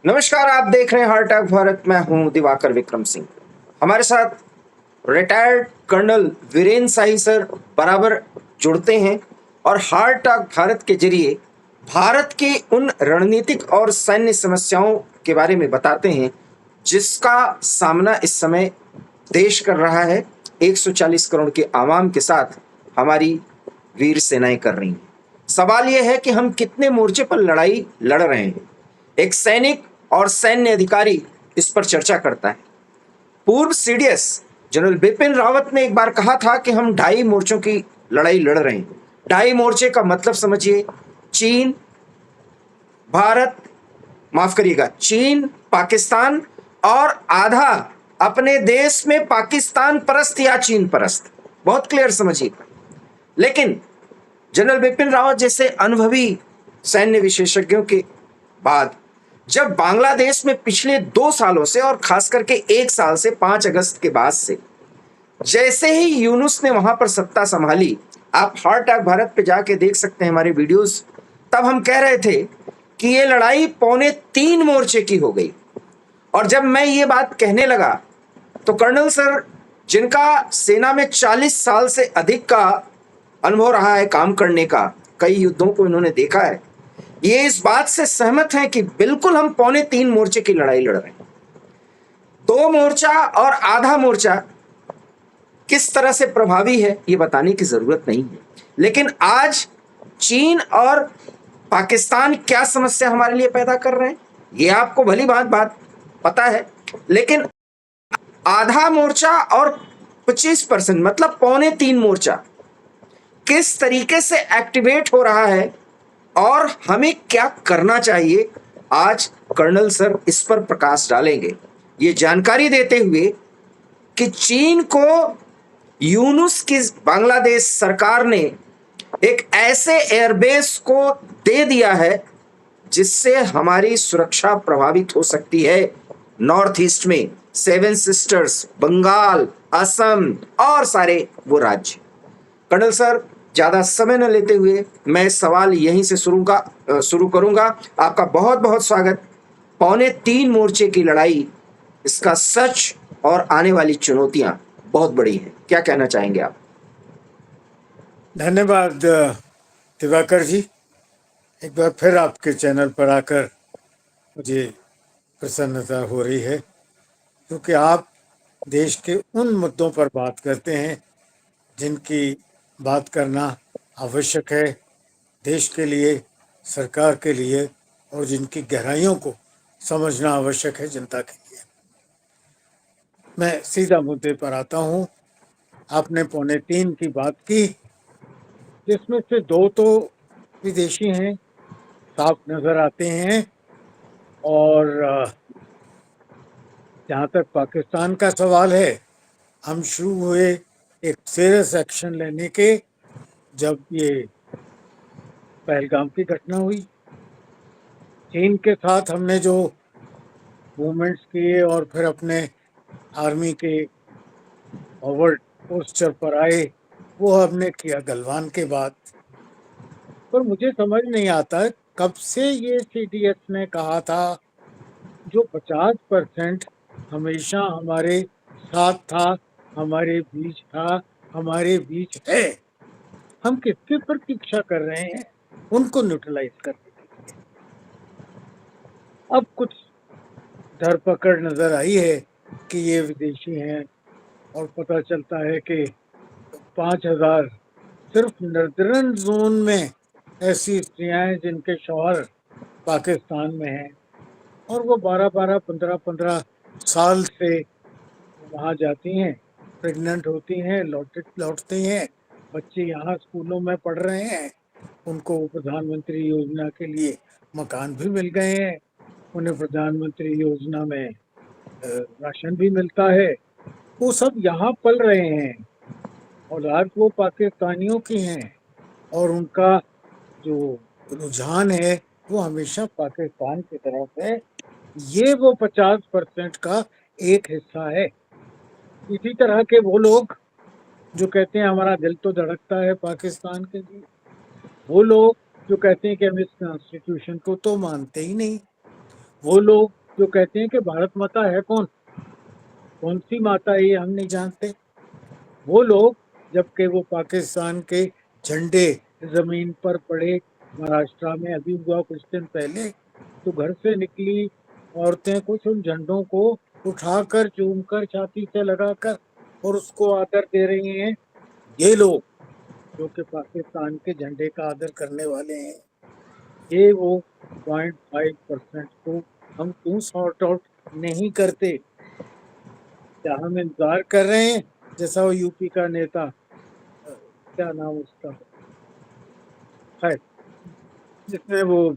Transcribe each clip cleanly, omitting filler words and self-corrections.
नमस्कार, आप देख रहे हैं हार्ट अटैक भारत। मैं हूं दिवाकर विक्रम सिंह। हमारे साथ रिटायर्ड कर्नल वीरेंद्र साही सर बराबर जुड़ते हैं और हार्ट अटैक भारत के जरिए भारत की उन रणनीतिक और सैन्य समस्याओं के बारे में बताते हैं जिसका सामना इस समय देश कर रहा है। 140 करोड़ के आवाम के साथ हमारी वीर सेनाएं कर रही हैं। सवाल यह है कि हम कितने मोर्चे पर लड़ाई लड़ रहे हैं। एक सैनिक और सैन्य अधिकारी इस पर चर्चा करता है। पूर्व सीडीएस जनरल बिपिन रावत ने एक बार कहा था कि हम 2.5 मोर्चों की लड़ाई लड़ रहे हैं। 2.5 मोर्चे का मतलब समझिए, चीन, भारत, माफ करिएगा, चीन, पाकिस्तान और आधा अपने देश में पाकिस्तान परस्त या चीन परस्त। बहुत क्लियर समझिए। लेकिन जनरल बिपिन रावत जैसे अनुभवी सैन्य विशेषज्ञों के बाद जब बांग्लादेश में पिछले 2 सालों से और खास करके 1 साल से 5 अगस्त के बाद से जैसे ही यूनुस ने वहां पर सत्ता संभाली, आप हार्ट अटैक भारत पे जाके देख सकते हैं हमारे वीडियोस। तब हम कह रहे थे कि ये लड़ाई 3.25 मोर्चे की हो गई। और जब मैं ये बात कहने लगा तो कर्नल सर, जिनका सेना में 40 साल से अधिक का अनुभव रहा है काम करने का, कई युद्धों को इन्होंने देखा है, ये इस बात से सहमत हैं कि बिल्कुल हम 3.25 मोर्चे की लड़ाई लड़ रहे हैं। 2 मोर्चा और आधा मोर्चा किस तरह से प्रभावी है ये बताने की जरूरत नहीं है। लेकिन आज चीन और पाकिस्तान क्या समस्या हमारे लिए पैदा कर रहे हैं ये आपको भली बात पता है। लेकिन आधा मोर्चा और 25% मतलब 3.25 मोर्चा किस तरीके से एक्टिवेट हो रहा है और हमें क्या करना चाहिए, आज कर्नल सर इस पर प्रकाश डालेंगे, ये जानकारी देते हुए कि चीन को यूनुस की बांग्लादेश सरकार ने एक ऐसे एयरबेस को दे दिया है जिससे हमारी सुरक्षा प्रभावित हो सकती है। नॉर्थ ईस्ट में 7 सिस्टर्स, बंगाल, असम और सारे वो राज्य। कर्नल सर, ज्यादा समय न लेते हुए मैं सवाल यहीं से शुरू करूंगा। आपका बहुत बहुत स्वागत। 3.25 मोर्चे की लड़ाई, इसका सच और आने वाली चुनौतियां बहुत बड़ी हैं। क्या कहना चाहेंगे आप? धन्यवाद दिवाकर जी। एक बार फिर आपके चैनल पर आकर मुझे प्रसन्नता हो रही है, क्योंकि आप देश के उन मुद्दों पर बात करते हैं जिनकी बात करना आवश्यक है देश के लिए, सरकार के लिए, और जिनकी गहराइयों को समझना आवश्यक है जनता के लिए। मैं सीधा मुद्दे पर आता हूँ। आपने 3.25 की बात की, जिसमें से 2 तो विदेशी हैं, साफ नजर आते हैं। और जहाँ तक पाकिस्तान का सवाल है, हम शुरू हुए एक सीरियस एक्शन लेने के जब ये पहलगाम की घटना हुई। चीन के साथ हमने जो मूवमेंट्स किए और फिर अपने आर्मी के फॉरवर्ड पोस्टर पर आए, वो हमने किया गलवान के बाद। पर मुझे समझ नहीं आता कब से ये सीडीएस ने कहा था जो 50% हमेशा हमारे साथ था, हमारे बीच था, हमारे बीच है, हम किसकी प्रतीक्षा कर रहे हैं उनको न्यूट्रलाइज करने के लिए। अब कुछ धरपकड़ नजर आई है कि ये विदेशी हैं, और पता चलता है कि 5,000 सिर्फ नर्दर्न जोन में ऐसी स्त्रियां हैं जिनके शौहर पाकिस्तान में हैं, और वो 12-12, 15-15 साल से वहां जाती हैं, प्रेग्नेंट होती हैं, लौटती हैं, बच्चे यहाँ स्कूलों में पढ़ रहे हैं, उनको प्रधानमंत्री योजना के लिए मकान भी मिल गए हैं, उन्हें प्रधानमंत्री योजना में राशन भी मिलता है, वो सब यहाँ पल रहे हैं, और आज वो पाकिस्तानियों की हैं, और उनका जो रुझान है वो हमेशा पाकिस्तान की तरफ है। ये वो 50% का एक हिस्सा है। इसी तरह के वो लोग जो कहते हैं हमारा दिल तो धड़कता है पाकिस्तान के लिए, वो लोग जो कहते हैं कि हम इस कॉन्स्टिट्यूशन को तो मानते ही नहीं, वो लोग जो कहते हैं कि भारत माता है कौन सी माता है ये हम नहीं जानते, वो लोग जबकि वो पाकिस्तान के झंडे जमीन पर पड़े, महाराष्ट्र में अभी हुआ कुछ दिन पहले, तो घर से निकली औरतें कुछ उन झंडों को उठाकर चूमकर छाती से लगाकर और उसको आदर दे रही हैं। ये लोग जो कि पाकिस्तान के झंडे का आदर करने वाले हैं, ये वो 0.5% को हम क्यों सॉर्ट आउट नहीं करते? क्या हम इंतजार कर रहे हैं जैसा वो यूपी का नेता, क्या नाम उसका है, जिसने वो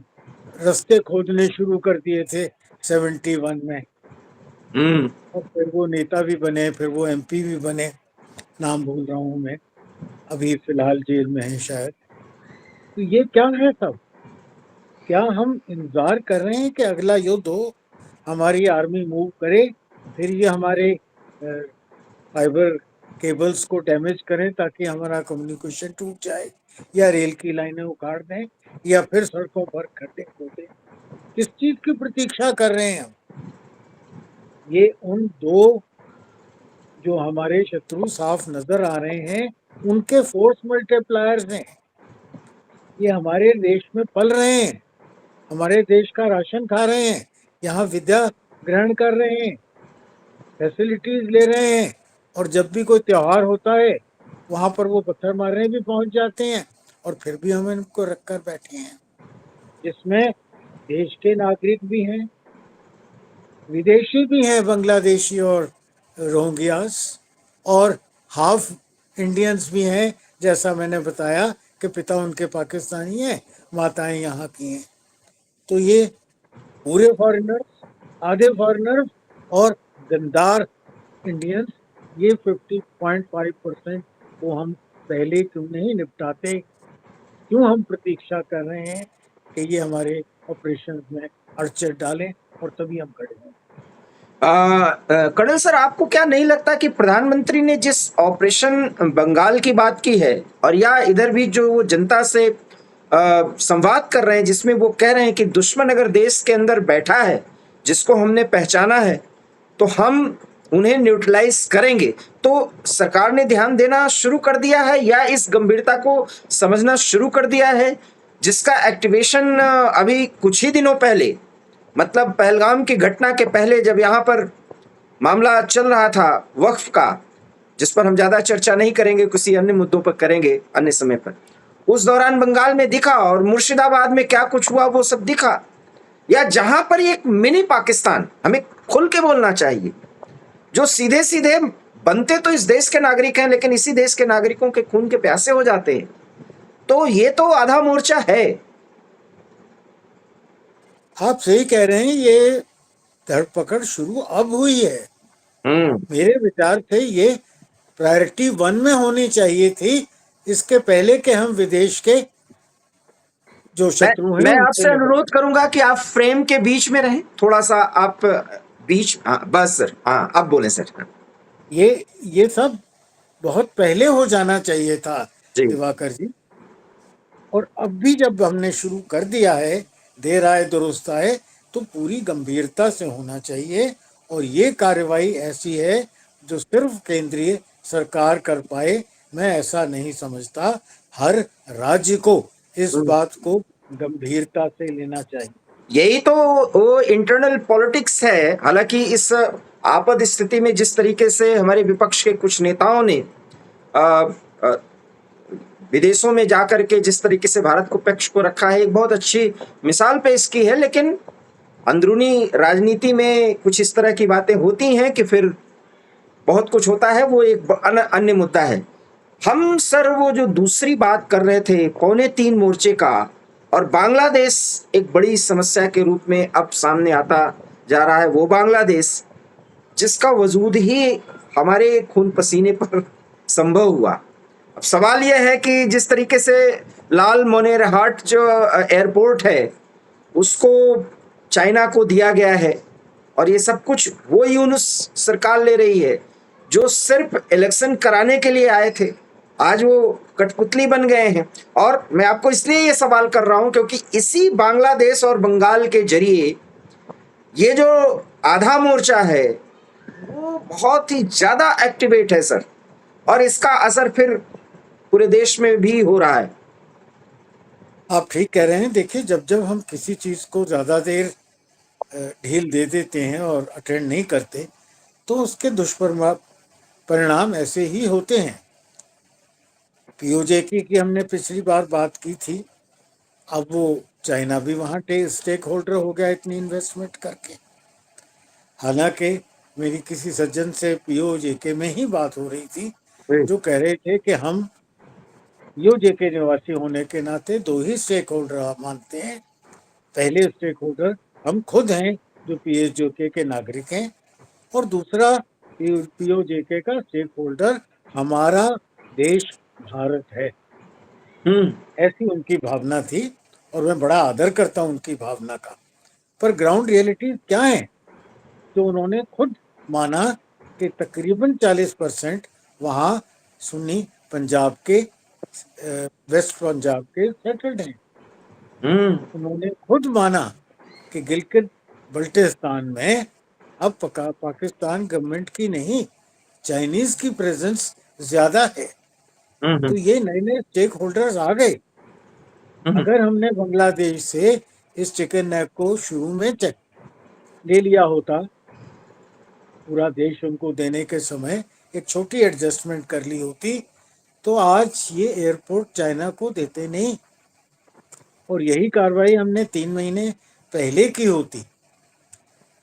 रास्ते खोदने शुरू कर दिए थे 71 में, हम्म। और फिर वो नेता भी बने, फिर वो एमपी भी बने, नाम भूल रहा हूँ मैं, अभी फिलहाल जेल में है शायद। तो ये क्या है सब? क्या हम इंतजार कर रहे हैं कि अगला युद्ध हो, हमारी आर्मी मूव करे, फिर ये हमारे फाइबर केबल्स को डैमेज करें ताकि हमारा कम्युनिकेशन टूट जाए, या रेल की लाइनें उखाड़ दें, या फिर सड़कों पर खड्डे खोदें? किस चीज की प्रतीक्षा कर रहे हैं हम? ये उन दो जो हमारे शत्रु साफ नजर आ रहे हैं, उनके फोर्स मल्टीप्लायर्स हैं। ये हमारे देश में पल रहे हैं, हमारे देश का राशन खा रहे हैं, यहाँ विद्या ग्रहण कर रहे हैं, फैसिलिटीज ले रहे हैं, और जब भी कोई त्योहार होता है वहां पर वो पत्थर मारने भी पहुंच जाते हैं, और फिर भी हम इनको रखकर बैठे हैं, जिसमें देश के नागरिक भी हैं, विदेशी भी हैं, बांग्लादेशी और रोहिंग्यास, और हाफ इंडियंस भी हैं, जैसा मैंने बताया कि पिता उनके पाकिस्तानी हैं, माताएं यहाँ की हैं। तो ये पूरे फॉरेनर्स, आधे फॉरेनर्स और गंदार इंडियंस, ये 50.5% को हम पहले क्यों नहीं निपटाते? क्यों हम प्रतीक्षा कर रहे हैं कि ये हमारे ऑपरेशन में अड़चन डालें और तभी हम खड़े हों? कर्नल सर, आपको क्या नहीं लगता कि प्रधानमंत्री ने जिस ऑपरेशन बंगाल की बात की है, और या इधर भी जो वो जनता से संवाद कर रहे हैं जिसमें वो कह रहे हैं कि दुश्मन अगर देश के अंदर बैठा है जिसको हमने पहचाना है तो हम उन्हें न्यूट्रलाइज करेंगे, तो सरकार ने ध्यान देना शुरू कर दिया है या इस गंभीरता को समझना शुरू कर दिया है, जिसका एक्टिवेशन अभी कुछ ही दिनों पहले, मतलब पहलगाम की घटना के पहले जब यहाँ पर मामला चल रहा था वक्फ का, जिस पर हम ज्यादा चर्चा नहीं करेंगे, किसी अन्य मुद्दों पर करेंगे अन्य समय पर, उस दौरान बंगाल में दिखा और मुर्शिदाबाद में क्या कुछ हुआ वो सब दिखा, या जहां पर एक मिनी पाकिस्तान, हमें खुल के बोलना चाहिए, जो सीधे सीधे बनते तो इस देश के नागरिक हैं लेकिन इसी देश के नागरिकों के खून के प्यासे हो जाते हैं, तो ये तो आधा मोर्चा है। आप सही कह रहे हैं, ये धरपकड़ शुरू अब हुई है। हम्म। मेरे विचार से ये प्रायोरिटी 1 में होनी चाहिए थी, इसके पहले कि हम विदेश के जो मैं शत्रु हैं मैं उनसे आपसे निपटें। अनुरोध करूंगा कि आप फ्रेम के बीच में रहें, थोड़ा सा आप बीच, हाँ बस सर, हाँ अब बोलें सर। ये सब बहुत पहले हो जाना चाहिए था, जी। दिवाकर जी। और अब भी जब हमने शुरू कर दिया है, देर आए दुरुस्त आए, तो पूरी गंभीरता से होना चाहिए। और ये कार्रवाई ऐसी है जो सिर्फ केंद्रीय सरकार कर पाए, मैं ऐसा नहीं समझता। हर राज्य को इस हम्म। बात को गंभीरता से लेना चाहिए। यही तो वो इंटरनल पॉलिटिक्स है। हालांकि इस आपात स्थिति में जिस तरीके से हमारे विपक्ष के कुछ नेताओं ने अ, अ, विदेशों में जाकर के जिस तरीके से भारत को पक्ष को रखा है, एक बहुत अच्छी मिसाल पेश की है, लेकिन अंदरूनी राजनीति में कुछ इस तरह की बातें होती हैं कि फिर बहुत कुछ होता है, वो एक अन्य मुद्दा है। हम सर वो जो दूसरी बात कर रहे थे पौने 3 मोर्चे का, और बांग्लादेश एक बड़ी समस्या के रूप में अब सामने आता जा रहा है, वो बांग्लादेश जिसका वजूद ही हमारे खून पसीने पर संभव हुआ। अब सवाल यह है कि जिस तरीके से लाल मोनेरहाट जो एयरपोर्ट है उसको चाइना को दिया गया है, और ये सब कुछ वो यूनुस सरकार ले रही है जो सिर्फ इलेक्शन कराने के लिए आए थे, आज वो कठपुतली बन गए हैं। और मैं आपको इसलिए ये सवाल कर रहा हूं क्योंकि इसी बांग्लादेश और बंगाल के जरिए ये जो आधा मोर्चा है वो बहुत ही ज्यादा एक्टिवेट है सर, और इसका असर फिर पूरे देश में भी हो रहा है। आप ठीक कह रहे हैं। देखिए, जब जब हम किसी चीज को ज्यादा देर ढील दे देते हैं और अटेंड नहीं करते, तो उसके दुष्परिणाम परिणाम ऐसे ही होते हैं। पीओजे की हमने पिछली बार बात की थी। अब वो चाइना भी वहाँ स्टेक होल्डर हो गया इतनी इन्वेस्टमेंट करके। हालांकि मेरी किसी सज्जन से पीओजेके में ही बात हो रही थी, जो कह रहे थे कि हम पीओजेके निवासी होने के नाते दो ही स्टेक होल्डर मानते हैं। पहले स्टेक होल्डर हम खुद हैं, जो पीओजेके के नागरिक हैं, और दूसरा पीओजेके का स्टेक होल्डर हमारा देश भारत है। हम्म। ऐसी उनकी भावना थी, और मैं बड़ा आदर करता हूं उनकी भावना का। पर ग्राउंड रियलिटी क्या है, जो उन्होंने खुद माना कि तकरीबन 40% वहाँ सुन्नी पंजाब के, वेस्ट पंजाब के सेटल्ड हैं। हम्म। उन्होंने खुद माना कि गिलगित बल्टिस्तान में अब पाकिस्तान गवर्नमेंट की नहीं, चाइनीज की प्रेजेंस ज्यादा है। तो हम्म। ये नए नए स्टेक होल्डर्स आ गए। हम्म। अगर हमने बांग्लादेश से इस चिकन नेक को शुरू में चेक ले लिया होता, पूरा देश उनको देने के समय एक छोटी एडजस्टमेंट कर ली होती, तो आज ये एयरपोर्ट चाइना को देते नहीं। और यही कार्रवाई हमने 3 महीने पहले की होती,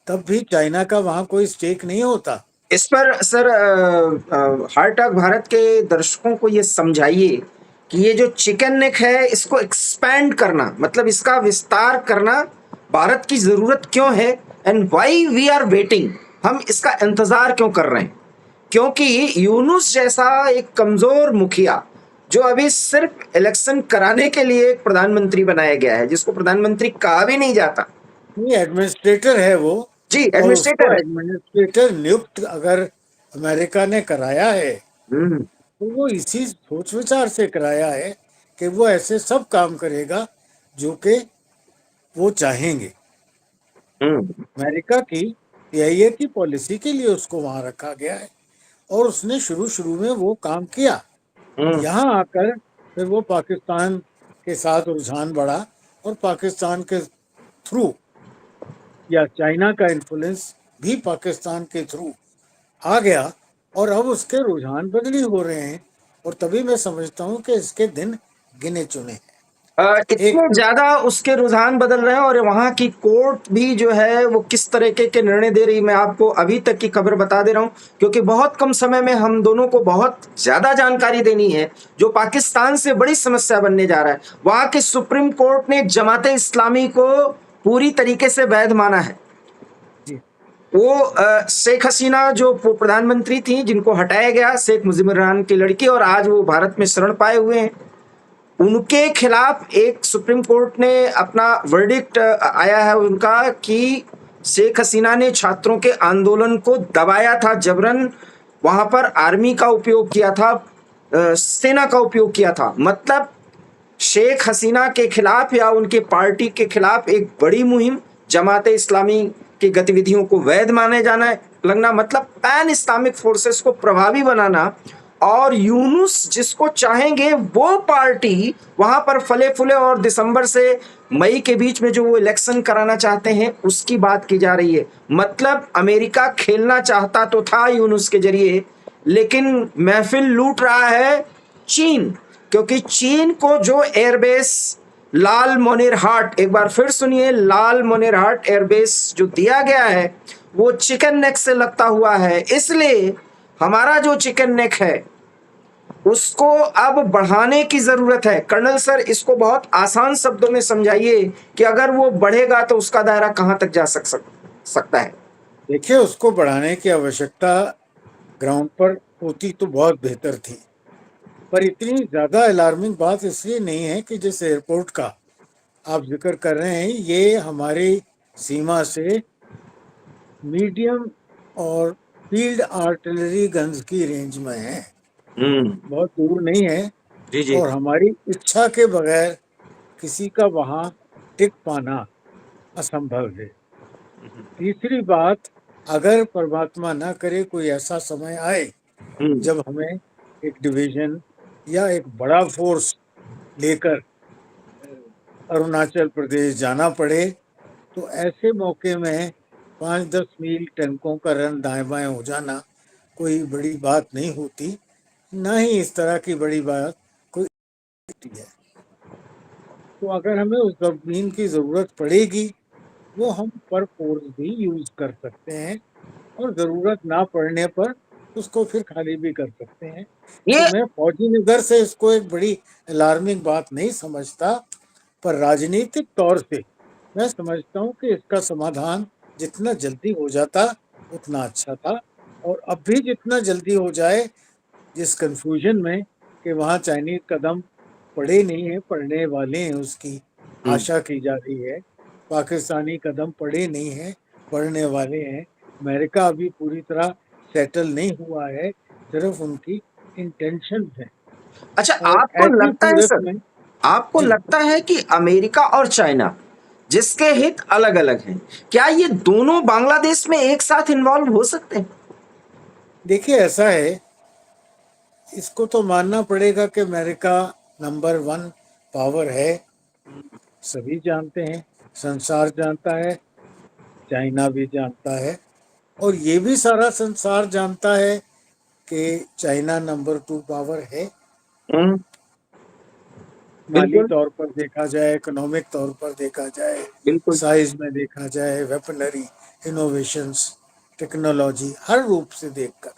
तब भी चाइना का वहां कोई स्टेक नहीं होता। इस पर सर हार्ट अटैक भारत के दर्शकों को ये समझाइए कि ये जो चिकन नेक है इसको एक्सपैंड करना, मतलब इसका विस्तार करना भारत की जरूरत क्यों है, and why we are waiting, हम इसका इंतजार क्यों कर रहे हैं। क्योंकि यूनुस जैसा एक कमजोर मुखिया, जो अभी सिर्फ इलेक्शन कराने के लिए एक प्रधानमंत्री बनाया गया है, जिसको प्रधानमंत्री कहा भी नहीं जाता। ये एडमिनिस्ट्रेटर है वो। जी, और उसको एडमिनिस्ट्रेटर है। एडमिनिस्ट्रेटर नियुक्त अगर अमेरिका ने कराया है, हम्म। तो वो इसी सोच विचार से कराया है कि वो ऐसे सब काम करेगा जो कि वो चाहेंगे। हम्म। अमेरिका की सीआईए की पॉलिसी के लिए उसको वहां रखा गया है, और उसने शुरू शुरू में वो काम किया। हम्म। यहाँ आकर फिर वो पाकिस्तान के साथ रुझान बढ़ा, और पाकिस्तान के थ्रू, या चाइना का इन्फ्लुएंस भी पाकिस्तान के थ्रू आ गया, और अब उसके रुझान बदली हो रहे हैं। और तभी मैं समझता हूँ कि इसके दिन गिने चुने हैं। एक इतने ज्यादा उसके रुझान बदल रहे हैं, और वहां की कोर्ट भी जो है वो किस तरीके के निर्णय दे रही, मैं आपको अभी तक की खबर बता दे रहा हूं, क्योंकि बहुत कम समय में हम दोनों को बहुत ज्यादा जानकारी देनी है, जो पाकिस्तान से बड़ी समस्या बनने जा रहा है। वहां के सुप्रीम कोर्ट ने जमाते इस्लामी को पूरी तरीके से वैध माना है। जी, वो शेख हसीना जो प्रधानमंत्री थी, जिनको हटाया गया, शेख मुजीबुर रहमान की लड़की, और आज वो भारत में शरण पाए हुए हैं, उनके खिलाफ एक सुप्रीम कोर्ट ने अपना वर्डिक्ट आया है उनका कि शेख हसीना ने छात्रों के आंदोलन को दबाया था, जबरन वहां पर आर्मी का उपयोग किया था, सेना का उपयोग किया था। मतलब शेख हसीना के खिलाफ या उनके पार्टी के खिलाफ एक बड़ी मुहिम, जमाते इस्लामी की गतिविधियों को वैध माने जाना लगना, मतलब पैन इस्लामिक फोर्सेस को प्रभावी बनाना, और यूनुस जिसको चाहेंगे वो पार्टी वहां पर फले फूले, और दिसंबर से मई के बीच में जो वो इलेक्शन कराना चाहते हैं उसकी बात की जा रही है। मतलब अमेरिका खेलना चाहता तो था यूनुस के जरिए, लेकिन महफिल लूट रहा है चीन, क्योंकि चीन को जो एयरबेस लाल मोनेरहाट, एक बार फिर सुनिए, लाल मोनेरहाट एयरबेस जो दिया गया है वो चिकन नेक से लगता हुआ है। इसलिए हमारा जो चिकन नेक है उसको अब बढ़ाने की जरूरत है। कर्नल सर, इसको बहुत आसान शब्दों में समझाइए कि अगर वो बढ़ेगा तो उसका दायरा कहां तक जा सकता है। देखिए, उसको बढ़ाने की आवश्यकता ग्राउंड पर होती तो बहुत बेहतर थी, पर इतनी ज्यादा अलार्मिंग बात इसलिए नहीं है कि जिस एयरपोर्ट का आप जिक्र कर रहे हैं, ये हमारी सीमा से मीडियम और फील्ड आर्टिलरी गन्स की रेंज में है, हम्म। बहुत दूर नहीं है। जी जी। और हमारी इच्छा के बगैर किसी का वहां टिक पाना असंभव है। तीसरी बात, अगर परमात्मा ना करे कोई ऐसा समय आए हम्म। जब हमें एक डिवीजन या एक बड़ा फोर्स लेकर अरुणाचल प्रदेश जाना पड़े, तो ऐसे मौके में 5-10 मील टैंकों का रन दाएं बाएं हो जाना कोई बड़ी बात नहीं होती। ना ही इस तरह की बड़ी बात कोई होती है। तो अगर हमें उस जमीन की जरूरत पड़ेगी, वो हम पर फोर्स भी यूज कर सकते हैं, और जरूरत ना पड़ने पर उसको फिर खाली भी कर सकते हैं। तो ये मैं फौजी नजर से इसको एक बड़ी अलार्मिंग बात नहीं समझता, पर राजनीतिक तौर से मैं समझता हूँ कि इसका समाधान जितना जल्दी हो जाता उतना अच्छा था। और अब भी जितना जल्दी हो जाए, जिस कंफ्यूजन में कि वहाँ चाइनीज कदम पड़े नहीं है, पड़ने वाले हैं उसकी हम्म, आशा की जा रही है। पाकिस्तानी कदम पड़े नहीं है, पड़ने वाले हैं। अमेरिका अभी पूरी तरह सेटल नहीं हुआ है, सिर्फ उनकी इंटेंशन है। अच्छा, और आपको ऐसी लगता है सूरत सर, में आपको जी, लगता है कि अमेरिका और चाइना, जिसके हित अलग अलग हैं, क्या ये दोनों बांग्लादेश में एक साथ इन्वॉल्व हो सकते हैं? देखिए ऐसा है, इसको तो मानना पड़ेगा कि अमेरिका नंबर 1 पावर है, सभी जानते हैं, संसार जानता है, चाइना भी जानता है, और ये भी सारा संसार जानता है कि चाइना नंबर 2 पावर है। हम्म, माली बिल्कुल। तौर पर देखा जाए, इकोनॉमिक तौर पर देखा जाए, बिल्कुल। साइज में देखा जाए, वेपनरी, इनोवेशंस, टेक्नोलॉजी, हर रूप से देखकर।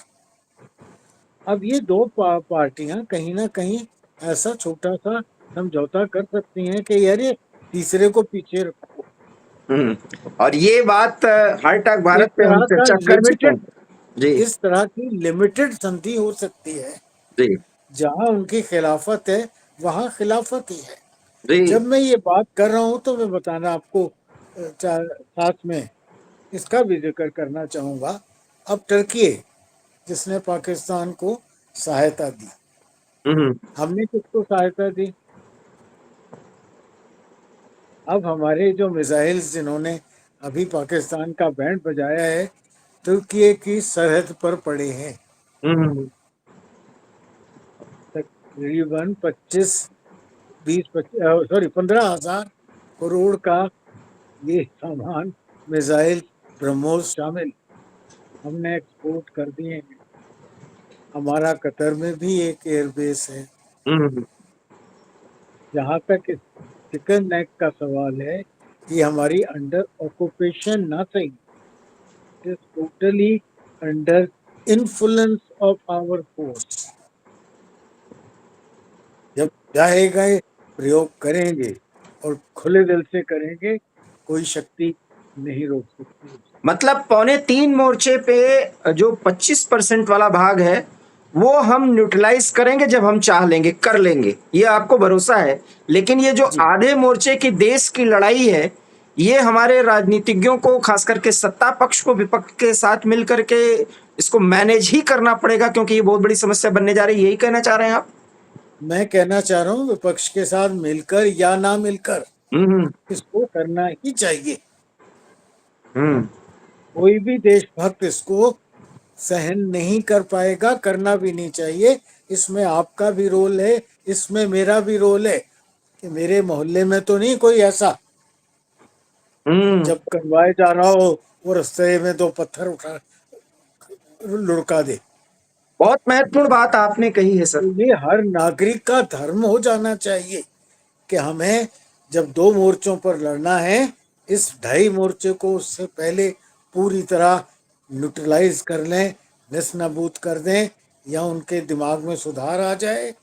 अब ये दो पार्टियां कहीं ना कहीं ऐसा छोटा सा समझौता कर सकती हैं कि यार ये तीसरे को पीछे रखो। और ये बात हर टॉक इस भारत पे हम तरह का चर्चा कर चुके लिमिटेड, हैं। जी। इस तरह की लिमिटेड संधि हो सकती है। जी। जहां उनकी खिलाफत है वहां खिलाफत ही है। जी। जब मैं ये बात कर रहा हूं तो मैं बताना आपको साथ में इसका भी जिक्र करना चाहूंगा। अब टर्की है जिसने पाकिस्तान को सहायता दी। हम्म। हमने किसको सहायता दी? अब हमारे जो मिसाइल्स जिन्होंने अभी पाकिस्तान का बैंड बजाया है, तुर्की की सरहद पर पड़े हैं। हम्म। तकरीबन 15,000 करोड़ का ये सामान, मिसाइल, ब्रह्मोस शामिल, हमने एक्सपोर्ट कर दिए हैं। हमारा कतर में भी एक एयरबेस है। हम्म। जहां तक इस चिकन नेक का सवाल है, ये हमारी अंडर ऑक्यूपेशन ना सही, it is totally under influence of our force. जब चाहेगा ये प्रयोग करेंगे, और खुले दिल से करेंगे, कोई शक्ति नहीं रोक सकती उसे। मतलब पौने 3 मोर्चे पे जो 25% वाला भाग है, वो हम न्यूट्रलाइज करेंगे जब हम चाह लेंगे, कर लेंगे, ये आपको भरोसा है। लेकिन ये जो जी, आधे मोर्चे की देश की लड़ाई है, ये हमारे राजनीतिज्ञों को, खास करके सत्ता पक्ष को विपक्ष के साथ मिलकर के इसको मैनेज ही करना पड़ेगा, क्योंकि ये बहुत बड़ी समस्या बनने जा रही है। यही कहना चाह रहे हैं आप? मैं कहना चाह रहा हूँ विपक्ष के साथ मिलकर या ना मिलकर हम्म। इसको करना ही चाहिए। हम्म। कोई भी देशभक्त इसको सहन नहीं कर पाएगा, करना भी नहीं चाहिए। इसमें आपका भी रोल है, इसमें मेरा भी रोल है, कि मेरे मोहल्ले में तो नहीं कोई ऐसा हम्म। जब कन्वाय जा रहा हो वो रास्ते में 2 पत्थर उठा लुढ़का दे। बहुत महत्वपूर्ण बात आपने कही है सर। तो ये हर नागरिक का धर्म हो जाना चाहिए कि हमें जब 2 मोर्चों पर लड़ना है, इस 2.5 मोर्चे को उससे पहले पूरी तरह न्यूट्रलाइज कर लें, नेस्तनाबूद कर दें, या उनके दिमाग में सुधार आ जाए।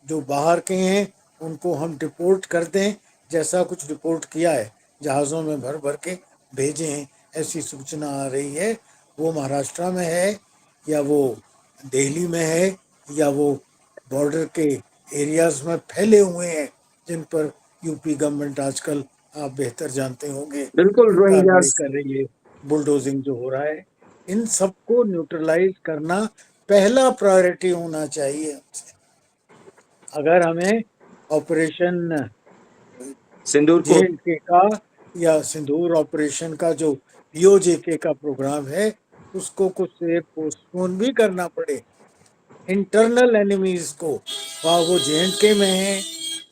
जो बाहर के हैं उनको हम डिपोर्ट कर दें, जैसा कुछ डिपोर्ट किया है, जहाज़ों में भर भर के भेजे हैं, ऐसी सूचना आ रही है। वो महाराष्ट्र में है, या वो दिल्ली में है, या वो बॉर्डर के एरियाज में फैले हुए हैं, जिन पर यूपी गवर्नमेंट आजकल आप बेहतर जानते होंगे बिल्कुल, कि कार्रवाई रोहिंग्यास। कर रही है, बुलडोजिंग जो हो रहा है। इन सबको न्यूट्रलाइज करना पहला प्रायोरिटी होना चाहिए हमसे। अगर हमें ऑपरेशन सिंदूर जे को। एंड के का या सिंदूर ऑपरेशन का जो पीओजेके का प्रोग्राम है उसको कुछ से पोस्टपोन भी करना पड़े, इंटरनल एनिमीज को, वहाँ वो जेएंडके में हैं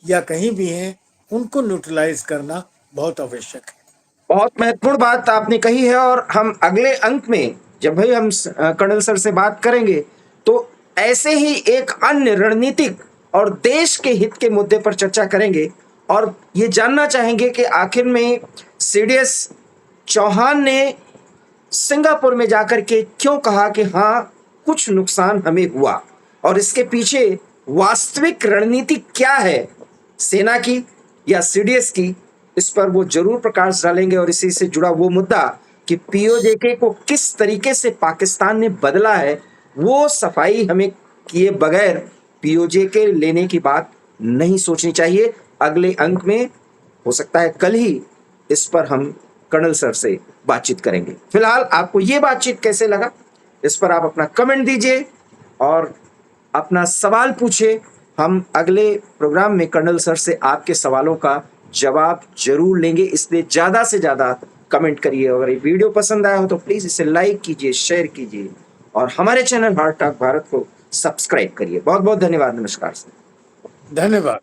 या कहीं भी हैं, उनको न्यूट्रलाइज करना बहुत आवश्यक है। बहुत महत्वपूर्ण बात आपने कही है और हम अगले अंक में जब भी हम कर्नल सर से बात करेंगे तो ऐसे ही एक अन्य रणनीतिक और देश के हित के मुद्दे पर चर्चा करेंगे और ये जानना चाहेंगे कि आखिर में सीडीएस चौहान ने सिंगापुर में जाकर के क्यों कहा कि हाँ कुछ नुकसान हमें हुआ और इसके पीछे वास्तविक रणनीति क्या है, सेना की या सीडीएस की, इस पर वो जरूर प्रकाश डालेंगे। और इसी से जुड़ा वो मुद्दा कि पीओजेके को किस तरीके से पाकिस्तान ने बदला है, वो सफाई हमें किए बगैर पीओजेके लेने की बात नहीं सोचनी चाहिए। अगले अंक में हो सकता है कल ही इस पर हम कर्नल सर से बातचीत करेंगे। फिलहाल आपको ये बातचीत कैसे लगा, इस पर आप अपना कमेंट दीजिए और अपना सवाल पूछिए। हम अगले प्रोग्राम में कर्नल सर से आपके सवालों का जवाब जरूर लेंगे, इसलिए ज़्यादा से ज़्यादा कमेंट करिए। अगर ये वीडियो पसंद आया हो तो प्लीज़ इसे लाइक कीजिए, शेयर कीजिए और हमारे चैनल हार्ट टॉक भारत को सब्सक्राइब करिए। बहुत बहुत धन्यवाद। नमस्कार सर। धन्यवाद।